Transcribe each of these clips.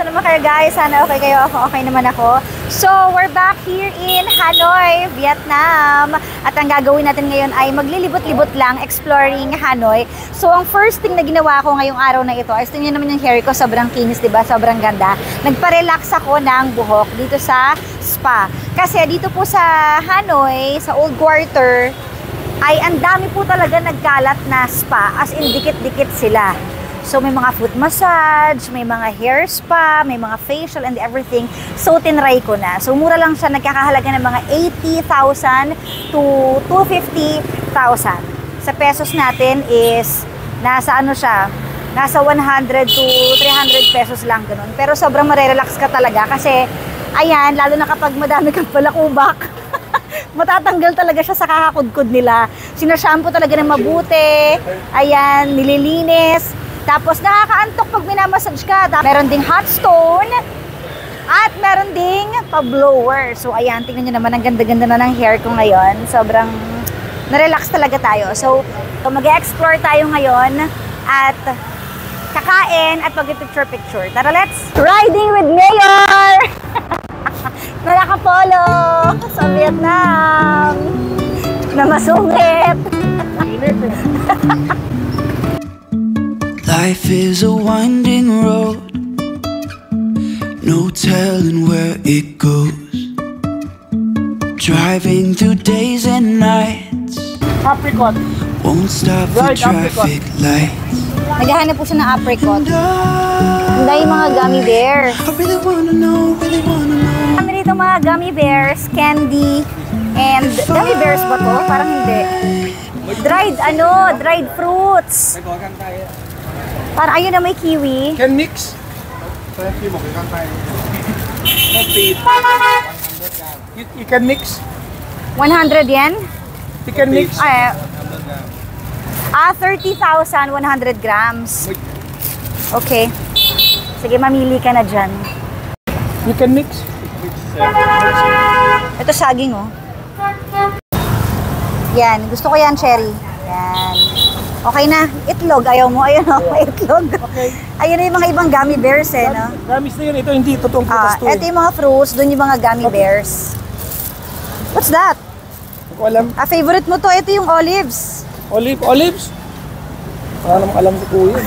naman kayo guys? Sana okay kayo. Ako, okay naman ako. So, we're back here in Hanoi, Vietnam. At ang gagawin natin ngayon ay maglilibot-libot lang, exploring Hanoi. So, ang first thing na ginawa ko ngayong araw na ito, ay tingnan naman yung hair ko, sobrang kinis, diba? Sobrang ganda. Nagpa-relax ako ng buhok dito sa spa. Kasi dito po sa Hanoi, sa Old Quarter, ay ang dami po talaga nagkalat na spa. As in, dikit-dikit sila. So, may mga foot massage, may mga hair spa, may mga facial and everything. So, tinry ko na. So, mura lang siya. Nagkakahalaga ng mga 80,000 to 250,000. Sa pesos natin is, nasa ano siya, nasa 100 to 300 pesos lang ganun. Pero sobrang marerelax ka talaga kasi, ayan, lalo na kapag madami kang palakubak, matatanggal talaga siya sa kakakudkod nila. Sinashampoo talaga ng mabuti, ayan, nililinis. Tapos nakakaantok pag minamassage ka. Meron ding hot stone at meron ding pa-blower. So ayan, tingnan nyo naman, ang ganda-ganda na ng hair ko ngayon. Sobrang na-relax talaga tayo. So mag-explore tayo ngayon at kakain at mag-picture-picture. Tara, let's riding with Mayor! Nakapolo sa Vietnam na masungit. Life is a winding road, no telling where it goes. Driving through days and nights, apricot. Won't stop for traffic lights. Naghahanap po siya ng apricot. Handa yung mga gummy bears. I really wanna know. Kami dito mga gummy bears, candy, and gummy bears ba to? Parang hindi. Dried fruits. Parang ayun na may kiwi. Can mix. You can mix. 100 yen? You can mix. 30,100 grams. Okay. Sige, mamili ka na dyan. You can mix. Ito saging, oh. Yan. Gusto ko yan, cherry. Yan. Okay na. Itlog. Ayaw mo. Ayun, oh. Itlog. Okay. Ayun na yung mga ibang gummy bears, eh, no? Gummies na yun. Ito hindi. Totoong prutas to. Ito yung mga fruits. Doon yung mga gummy bears. What's that? Hindi ko alam. Favorite mo to. Ito yung olives. Olives? Wala namang alam si Kuya.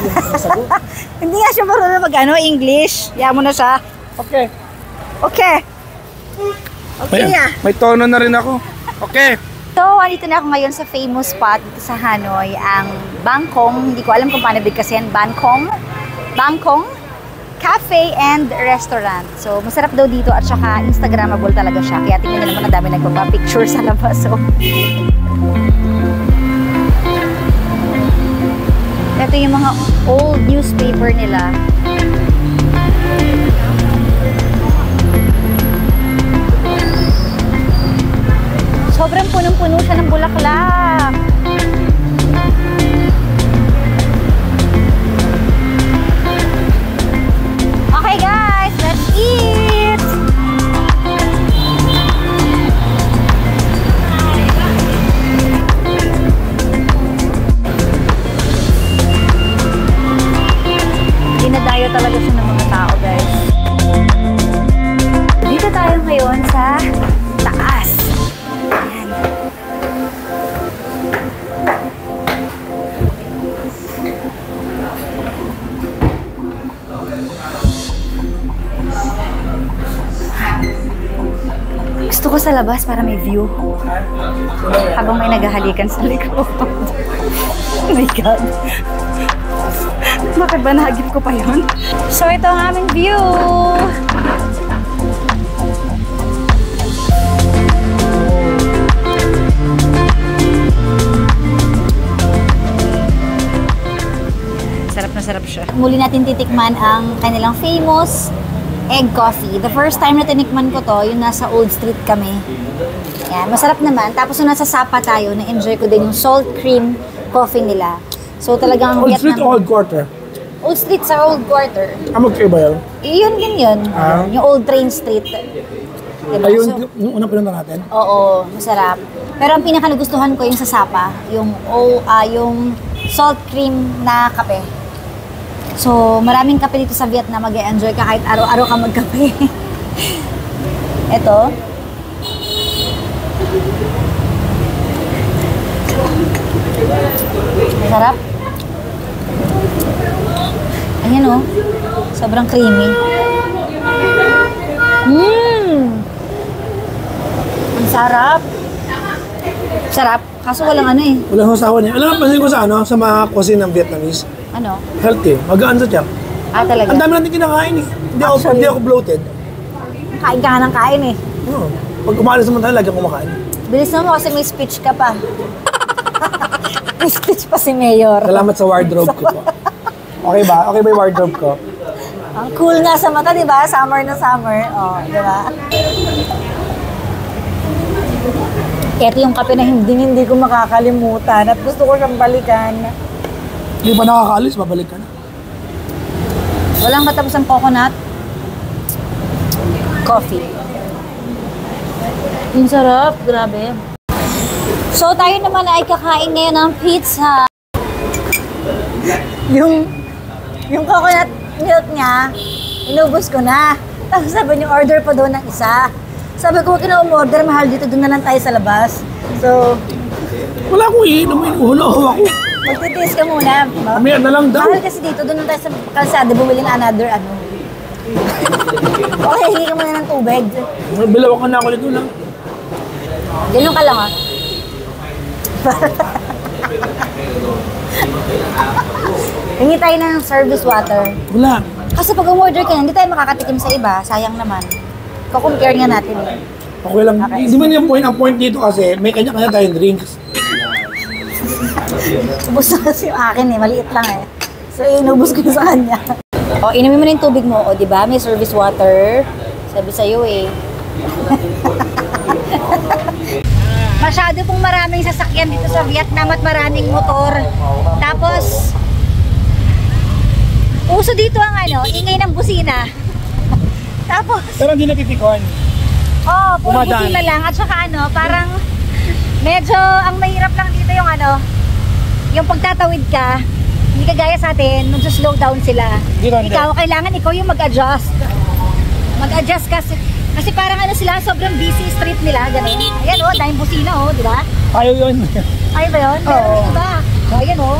Hindi nga siya marunong mag-English. Kaya mo na siya. Okay. Okay. Okay na. May tono na rin ako. Okay. So, andito na ako ngayon sa famous spot dito sa Hanoi, ang Bangkong. Hindi ko alam kung paano bigkasin. Bangkong Cafe and Restaurant. So, masarap daw dito at saka Instagrammable talaga siya. Kaya tingnan nyo naman, ang dami nagpapapicture sa labas. So, ito yung mga old newspaper nila. Sobrang punong-puno siya ng bulaklak. Okay guys, let's eat! Dinadayo talaga siya ng mga tao, guys. Dito tayo ngayon sa taas. Ayan. Gusto ko sa labas para may view. Habang may naghahalikan sa likod. Oh my God. Bakit ba nahagip ko pa yun? So, ito ang aming view. Sarap na sarap siya. Muli natin titikman ang kanilang famous egg coffee. The first time na tinikman ko to, yung nasa Old Street kami. Yan, masarap naman. Tapos nung nasa Sapa tayo, na-enjoy ko din yung salt cream coffee nila. So talagang Old Street o Old Quarter? Old Street sa Old Quarter. Magkaiba yun? Yun din yun. Yung Old Train Street. Diba? Ayun, yung unang pinunta natin? Oo, masarap. Pero ang pinaka nagustuhan ko yung sa Sapa, yung salt cream na kape. So, maraming kape dito sa Vietnam. Mag-enjoy ka kahit araw-araw ka magkape. Ito. Sarap. Ayan o. Sobrang creamy. Ang sarap. Sarap. Kaso walang ano eh. Walang sasawa niya. Alam mo, pansin ko sa ano, sa mga cuisine ng Vietnamese. Ano? Healthy. Magaan sa tiyak. Ah, talaga? Ang dami natin kinakain eh. Hindi ako bloated. Kain ka nga ng kain eh. Oo. Pag kumakain naman tayo, lagi akong kumakain. Bilis naman kasi may speech ka pa. May speech pa si Mayor. Salamat sa wardrobe ko po. Okay ba? Okay ba yung wardrobe ko? Ang cool nga sa mata, di ba? Summer na summer. Oh, di ba? Ito yung kape na hindi ko makakalimutan at gusto ko siyang balikan. Hindi pa nakakaalis, babalik ka na. Walang katapos ang coconut coffee. Ang sarap, grabe. So tayo naman ay kakain ngayon ng pizza. Yung coconut milk niya, inubos ko na. Tapos sabi niyo, order pa doon ng isa. Sabi ko, huwag na umorder, mahal dito, doon na lang tayo sa labas. So, Wala akong iinom, inuho ako. magtitiis ka muna. Mamaya na lang daw. Mahal kasi dito, doon lang tayo sa kalsada, bumili ng another ano. Okay, hingi ka muna ng tubig. Bilaw ka na ako nito lang. Ganun ka lang ah. Hingi tayo ng service water. Wala. Kasi pag umorder ka na, hindi tayo makakatikim sa iba. Sayang naman. Kukompare nga natin eh. Okay lang. Okay. Hindi man yung point. Ang point dito kasi, may kanya-kanya tayong drinks. Ubus na kasi yung akin eh. Maliit lang eh. So, inubos ko sa kanya. O, inumin mo na yung tubig mo. O, di ba? May service water. Sabi sa'yo eh. Masyado pong maraming sasakyan dito sa Vietnam at maraming motor. Tapos, uso dito ang ano, ingay ng busina. Tapos, Pero hindi natitikuan. oh, puro Dumadaan. busina lang. At saka ano, parang medyo ang mahirap lang dito yung ano, yung pagtatawid ka, hindi ka gaya sa atin, mag-slow down sila. Dito, Ikaw, kailangan ikaw yung mag-adjust. Mag-adjust kasi parang ano sila, sobrang busy street nila, gano'n. Ayan o, dahil busina o, di ba? Ayaw yun. Ay ba yun? Pero Oo. yung iba. O, ayan o.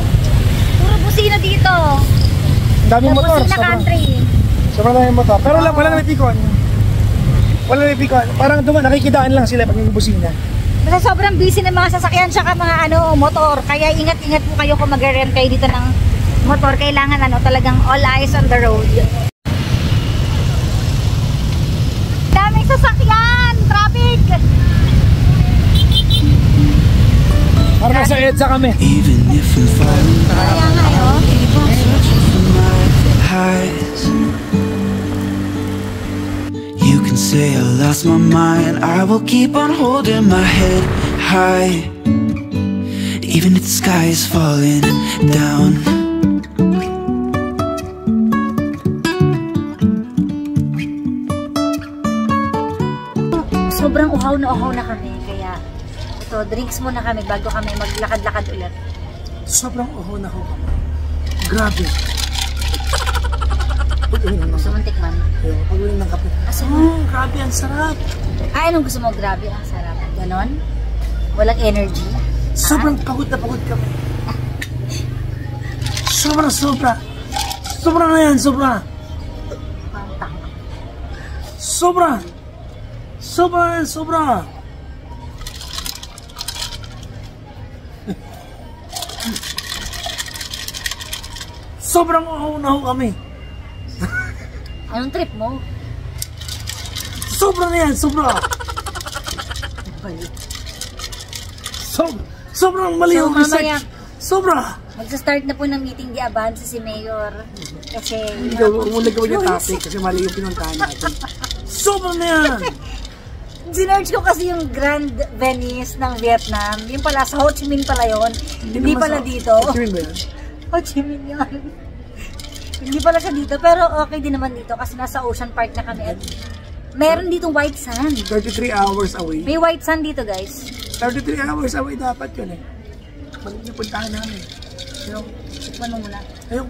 Puro busina dito. Ang daming Sa motor. busina country. Sobrang daming motor. Pero wala natitikuan. Wala natitikuan. Parang nakikidaan lang sila pag yung busina. Basta sobrang busy ng mga sasakyan tsaka mga ano, motor. Kaya ingat-ingat po kayo kung mag-rent kayo dito ng motor. Kailangan ano, talagang all eyes on the road. Daming sasakyan! Traffic! Parang nasa EDSA kami. Even if I'm falling Kaya nga, oh. searching for my highs. You can say I lost my mind. I will keep on holding my head high, even if the sky is falling down. Sobrang uhaw na kami. Kaya ito, drinks muna kami bago kami maglakad-lakad ulit. Sobrang uho na ako. Grabe. Gusto mong tikman? Pag-uling ng kape. Kasi Grabe, ang sarap. ay, anong gusto mo? Grabe, ang sarap. Ganon? Walang energy? Sobrang pagod na pagod kami. Sobra. Sobra na yan, sobra. Sobra. Sobra na yan, sobra. Sobrang uhaw kami. Anong trip mo? Sobra na yan, sobra. Sobrang mali So, yung mamaya, research. Sobra. magsa-start na po ng meeting di Avance si Mayor. Kasi, Umulag ko yung topic kasi mali yung pinuntahan natin. Sobra na yan. sinerge ko kasi yung Grand Venice ng Vietnam. Yung pala, sa Ho Chi Minh pala yun. Hindi pala dito. Ho Chi Minh ba yan? Ho Chi Minh yun. Hindi pala siya dito. Pero okay din naman dito kasi nasa Ocean Park na kami. At meron ditong white sand. 33 hours away. May white sand dito, guys. 33 hours away dapat yun eh. Pag puntahan namin. Tikman mo muna. Ayun.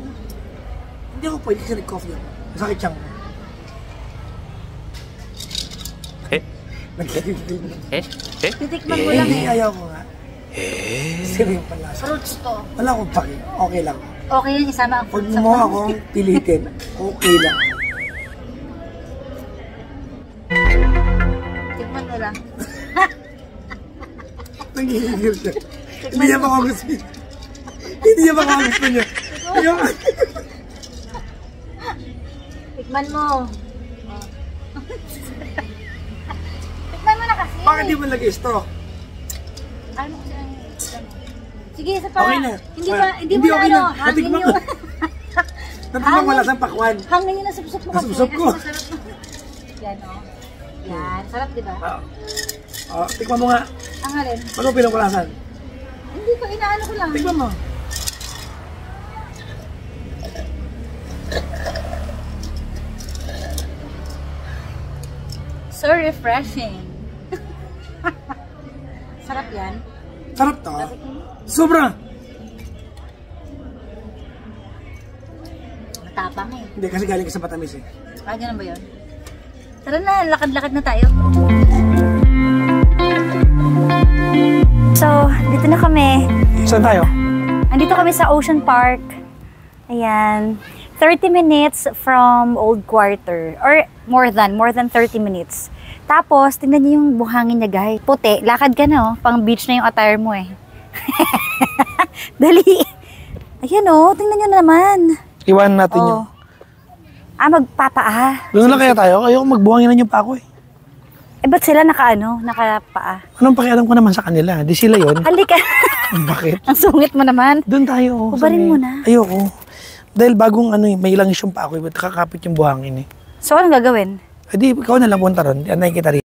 Hindi ako pwede kasi nag-coffee ako. Masakit siyang. Titikman mo lang eh. Ayaw ko nga. Sino yung panlasa? Fruits to. Wala akong paki. Okay lang. Okay yun, isama ang Huwag fruits. mo akong pilitin. Okay lang. Tikman mo lang. Nangihigil siya. Hindi niya baka gusto niya. Hindi niya baka gusto niya. Tikman mo. Tikman mo na kasi. Bakit di mo nag-stroke? Ano kasi ang... Sige, isa pa. Okay na. Hindi mo na okay ano. na. Natikman ko. Natikman ko lasang pakwan. Hangin yun, nasubsop mo kasi. Nasubsop ko. Kasi masarap. Yan o. Yan. Sarap diba? Tikman mo nga. Ang halin. Ano pinakulasan? Hindi ko, inaano ko lang. Tikman mo. So refreshing. Sarap yan. Sarap to. Sobra. Matapang eh. Hindi, kasi galing ka sa Batamis eh. Ah, ganun ba yun? Tara na, lakad-lakad na tayo. So, dito na kami. Saan tayo? Andito kami sa Ocean Park. Ayan. 30 minutes from Old Quarter. Or more than 30 minutes. Tapos, tingnan niyo yung buhangin niya, guys. Puti. Lakad ka na, oh. Pang beach na yung attire mo, eh. Dali. Ayan, oh. Tingnan niyo naman. Iwanan natin yun. Magpapaa. Doon lang kaya tayo. Ayoko magbuhanginan yung pako eh. Eh, ba't sila nakapaa? Anong pakialam ko naman sa kanila? Di sila yun. Halika. Bakit? Ang sungit mo naman. Doon tayo. Ubarin mo na. Ayoko. Dahil bagong may langis yung pako eh. Ba't kakapit yung buhangin eh? So, anong gagawin? Di, ikaw na lang punta ron. Anay kita rin.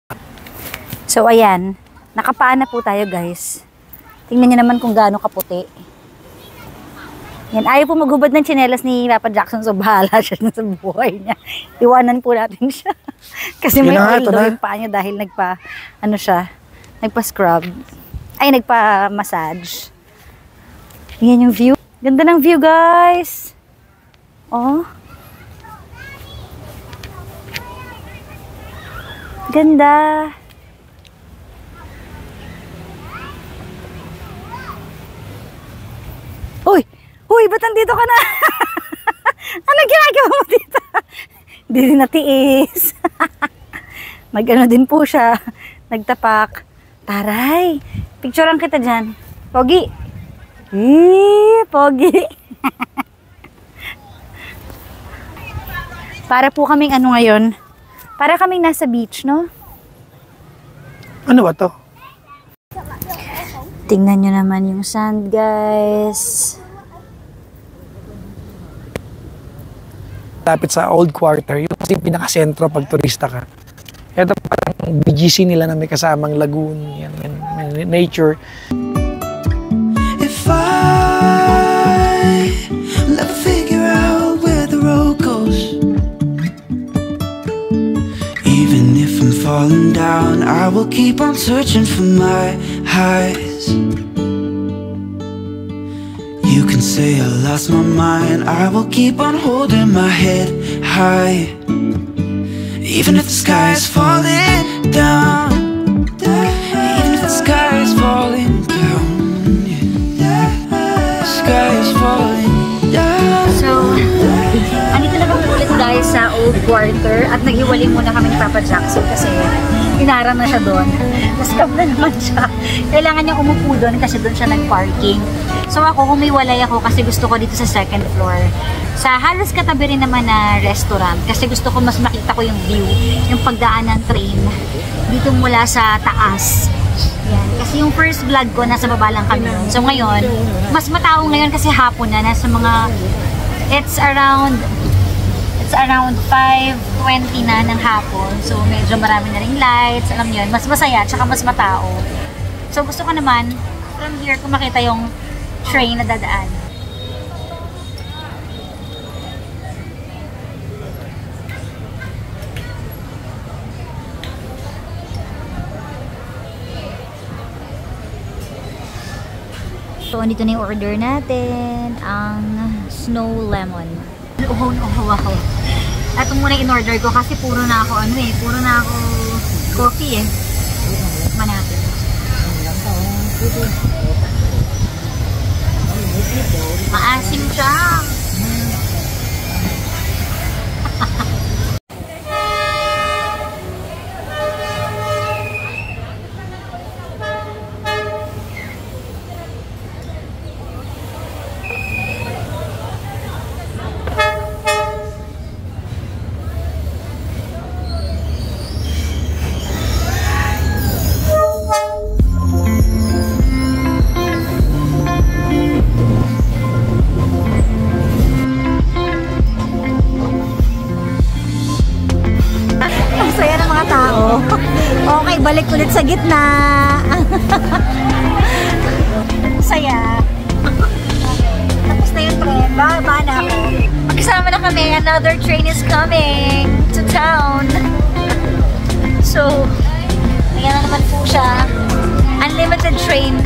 So, ayan. Nakapaan na po tayo, guys. Tingnan niyo naman kung gaano kaputi. Yan. Ayaw po maghubad ng tsinelas ni Papa Jackson. So, bahala siya sa buhay niya. Iwanan po natin siya. Kasi may oil daw yung paa niya dahil nagpa-scrub. Ay, nagpa-massage. Yan yung view. Ganda ng view, guys. Oh. Ganda. Uy! Uy, ba't nandito ka na? Anong ginagawa mo dito? Hindi din natiis. Mag-ano din po siya. Nagtapak. Taray! Picturean kita dyan. Pogi! Pogi! Para po kaming ano ngayon? Para kaming nasa beach, no? Ano ba to? Tingnan nyo naman yung sand, guys. Lapit sa Old Quarter. Yung kasi pinaka-sentro pag turista ka. Ito parang BGC nila na may kasamang lagoon. Yan, nature. If I never figure out where the road goes, even if I'm falling down, I will keep on searching for my highs. You can say I lost my mind, I will keep on holding my head high. Even if the sky is falling down, even if the sky is falling down, the sky is falling down. So, andito na kami ulit guys sa Old Quarter at naghiwalay muna kami ni Papa Jackson kasi inarang na siya doon. Nascam na naman siya. Kailangan niyang umupo doon kasi doon siya nag-parking. So ako, humiwalay ako kasi gusto ko dito sa second floor. Sa halos katabi rin naman na restaurant kasi gusto ko mas makita ko yung view, yung pagdaan ng train dito mula sa taas. Yan. Kasi yung first vlog ko, nasa baba lang kami nun. So ngayon, mas matao ngayon kasi hapon na, nasa mga, it's around 5:20 na ng hapon. So medyo marami na ring lights, alam niyo yun, mas masaya, tsaka mas matao. So gusto ko naman, from here, kung makita yung train na dadaan. So, andito na yung order natin, ang snow lemon. uhaw na uhaw ako. Ito muna in-order ko kasi puro na ako coffee eh. Tikman natin. Maasim siya. Okay, balik ulit sa gitna. Saya. Tapos na yung train. Ba na ako. Magkasama na kami. Another train is coming to town. So, ayan na naman po siya. Unlimited train.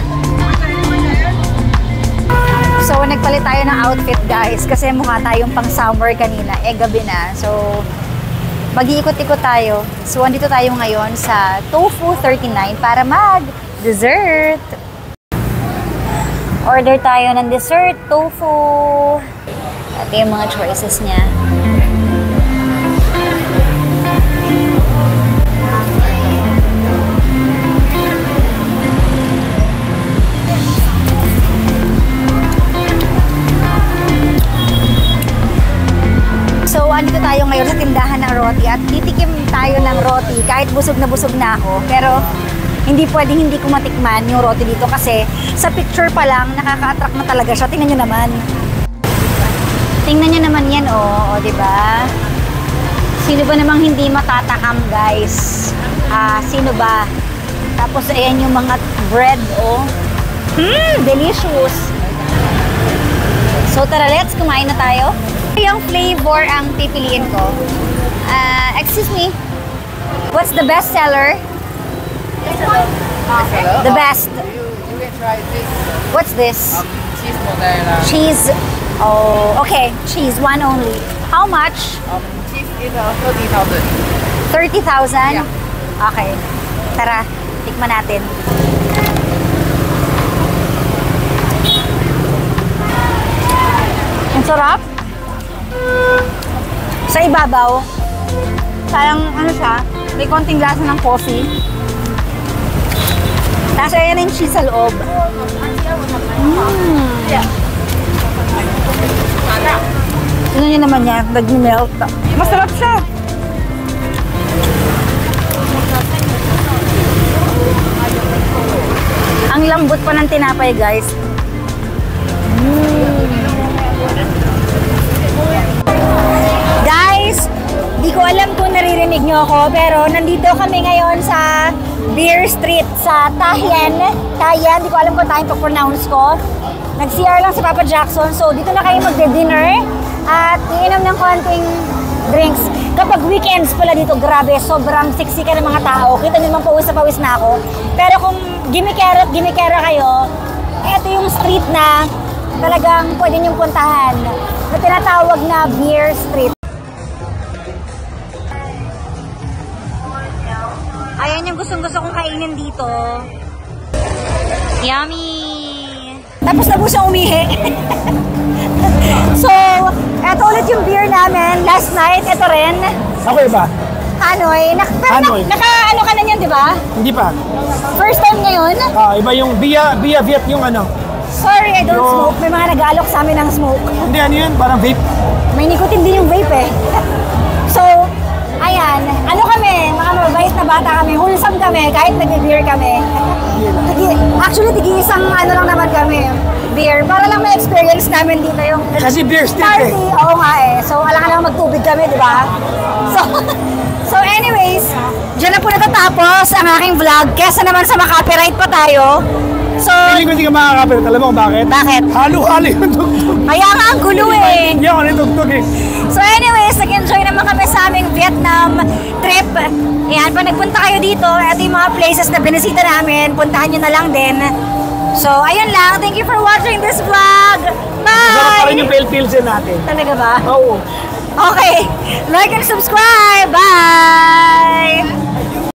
So, nagpalit tayo ng outfit guys. Kasi mukha tayong pang summer kanina. Gabi na. So, mag-iikot-ikot tayo. So, andito tayo ngayon sa Tofu 39 para mag-dessert. Order tayo ng dessert, tofu. Ito yung mga choices niya. So, andito tayo ngayon sa tindahan ng roti at titikim tayo ng roti kahit busog na ako. Pero, hindi pwedeng hindi ko matikman yung roti dito kasi sa picture pa lang, nakaka-attract na talaga siya. Tingnan nyo naman. Tingnan nyo naman yan, oh. O, diba? Sino ba namang hindi matatakam, guys? Sino ba? Tapos, ayan yung mga bread, oh. Delicious! So, tara, let's kumain na tayo. Yung flavor ang pipiliin ko. Excuse me. What's the best seller? The best. You can try this. What's this? Cheese mozzarella. Cheese. Oh, okay. Cheese, one only. How much? Cheese is 30,000. 30,000? Yeah. Okay. Tara, tikman natin. Ang sarap. Sa ibabaw, parang ano siya, may konting lasa ng coffee. Tapos ayan yung cheese sa loob. Tignan nyo naman yan, nag-melt. Masarap siya. Ang lambot pa ng tinapay, guys. Guys, di ko alam kung naririnig nyo ako, pero nandito kami ngayon sa Beer Street sa Tahian. Tahian, di ko alam kung tayo pronounce ko. Nag-CR lang si Papa Jackson, so dito na kayo magde-dinner at iinom ng konting drinks. Kapag weekends pala dito, grabe, sobrang siksika ng mga tao. Kita nyo naman pawis na ako. Pero kung gimikera kayo, eto yung street na talagang pwede nyong puntahan na tinatawag na Beer Street. Ayan yung gustong-gusto kong kainin dito. Yummy! Tapos na po siya umihi. So, eto ulit yung beer namin. Last night, eto rin. Ako iba? Hanoi. Hanoi. Naka-ano ka na niyan, di ba? Hindi pa. First time ngayon? Iba yung Via Viet yung ano. Sorry, I don't smoke. May mga nag-aalok sa amin ng smoke. Hindi, ano yun? Parang vape. May nicotine din yung vape eh. So, ayan. Ano kami? Mga mabait na bata kami. Wholesome kami kahit nag-beer kami. Actually, tigi-isang ano lang naman kami. Beer. Para lang may experience namin dito yung Kasi Beer Street party. eh. Oo nga eh. So, alang-alang magtubig kami, di ba? So anyways, dyan na po natatapos ang aking vlog. Kesa naman sa makapiright pa tayo. So, Feeling ko hindi ka makakapit. Alam mo kung bakit? Bakit? Halo-halo yung tugtog. Kaya nga ang gulo eh. Hindi ako yung tugtog eh. So anyways, nag-enjoy naman kami sa aming Vietnam trip. Ayan, pag nagpunta kayo dito, ito yung mga places na binisita namin. Puntahan nyo na lang din. So, ayun lang. Thank you for watching this vlog. Masarap pa rin Bye! yung pale pilsen natin. Talaga ba? Oo. Okay. Like and subscribe. Bye!